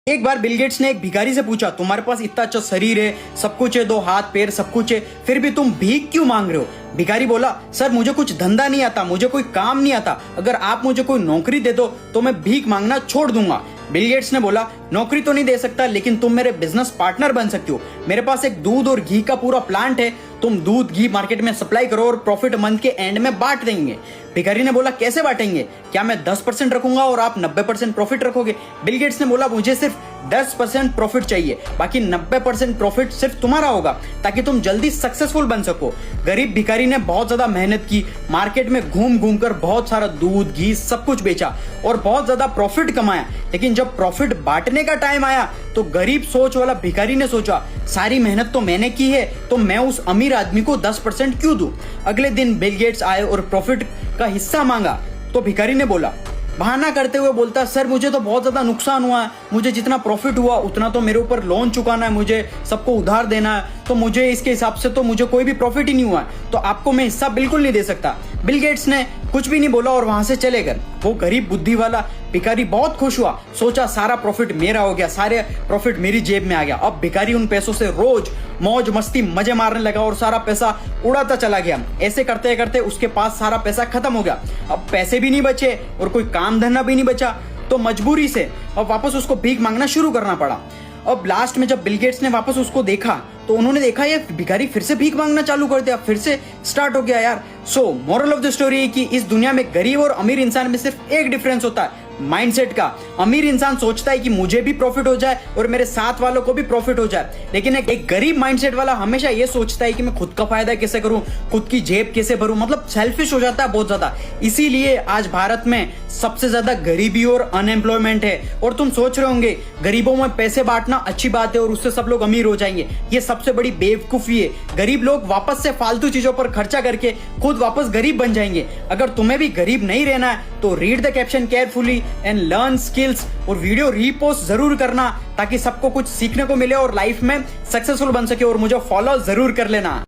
एक बार Bill Gates ने एक भिखारी से पूछा, तुम्हारे पास इतना अच्छा शरीर है, सब कुछ है, दो हाथ पैर सब कुछ है, फिर भी तुम भीख क्यों मांग रहे हो? भिखारी बोला, सर मुझे कुछ धंधा नहीं आता, मुझे कोई काम नहीं आता, अगर आप मुझे कोई नौकरी दे दो तो मैं भीख मांगना छोड़ दूंगा। बिल गेट्स ने बोला, नौकरी तो नहीं दे सकता, लेकिन तुम मेरे बिजनेस पार्टनर बन सकते हो। मेरे पास एक दूध और घी का पूरा प्लांट है, तुम दूध घी मार्केट में सप्लाई करो और प्रॉफिट मंथ के एंड में बांट देंगे। भिखारी ने बोला, कैसे बांटेंगे? क्या मैं 10% रखूंगा और आप 90% प्रॉफिट रखोगे? बिल गेट्स ने बोला, मुझे सिर्फ 10% प्रॉफिट चाहिए, बाकी 90% प्रॉफिट सिर्फ तुम्हारा होगा, ताकि तुम जल्दी सक्सेसफुल बन सको। गरीब भिखारी ने बहुत ज्यादा मेहनत की, मार्केट में घूम घूम कर बहुत सारा दूध घी सब कुछ बेचा और बहुत ज्यादा प्रॉफिट कमाया। लेकिन जब प्रॉफिट बांटने का टाइम आया तो गरीब सोच वाला भिखारी ने सोचा, सारी मेहनत तो मैंने की है, तो मैं उस अमीर आदमी को 10% क्यों दूं? अगले दिन बिल गेट्स आए और प्रॉफिट का हिस्सा मांगा तो भिखारी ने बोला, बहाना करते हुए बोलता, सर मुझे तो बहुत ज्यादा नुकसान हुआ है, मुझे जितना प्रॉफिट हुआ उतना तो मेरे ऊपर लोन चुकाना है, मुझे सबको उधार देना है, तो मुझे इसके हिसाब से तो मुझे कोई भी प्रॉफिट ही नहीं हुआ है, तो आपको मैं हिस्सा बिल्कुल नहीं दे सकता। बिल गेट्स ने कुछ भी नहीं बोला और वहां से चले गए। वो गरीब बुद्धि वाला भिखारी बहुत खुश हुआ, सोचा सारा प्रॉफिट मेरा हो गया, सारे प्रॉफिट मेरी जेब में आ गया। अब भिखारी उन पैसों से रोज मौज मस्ती मजे मारने लगा और सारा पैसा उड़ाता चला गया। ऐसे करते करते उसके पास सारा पैसा खत्म हो गया। अब पैसे भी नहीं बचे और कोई काम धंधा भी नहीं बचा, तो मजबूरी से अब वापस उसको भीख मांगना शुरू करना पड़ा। अब लास्ट में जब बिल गेट्स ने वापस उसको देखा तो उन्होंने देखा ये भिखारी फिर से भीख मांगना चालू कर दिया, फिर से स्टार्ट हो गया यार। सो मोरल ऑफ द स्टोरी है कि इस दुनिया में गरीब और अमीर इंसान में सिर्फ एक डिफरेंस होता है, माइंडसेट का। अमीर इंसान सोचता है कि मुझे भी प्रॉफिट हो जाए और मेरे साथ वालों को भी प्रॉफिट हो जाए, लेकिन एक गरीब माइंडसेट वाला हमेशा ये सोचता है कि मैं खुद का फायदा कैसे करूं, खुद की जेब कैसे भरूं, मतलब सेल्फिश हो जाता है बहुत ज्यादा। इसीलिए आज भारत में सबसे ज्यादा गरीबी और अनएम्प्लॉयमेंट है। और तुम सोच रहे होंगे गरीबों में पैसे बांटना अच्छी बात है और उससे सब लोग अमीर हो जाएंगे, ये सबसे बड़ी बेवकूफी है। गरीब लोग वापस से फालतू चीजों पर खर्चा करके खुद वापस गरीब बन जाएंगे। अगर तुम्हें भी गरीब नहीं रहना है तो read the caption carefully and learn skills और वीडियो रीपोस्ट जरूर करना, ताकि सबको कुछ सीखने को मिले और लाइफ में सक्सेसफुल बन सके। और मुझे फॉलो जरूर कर लेना।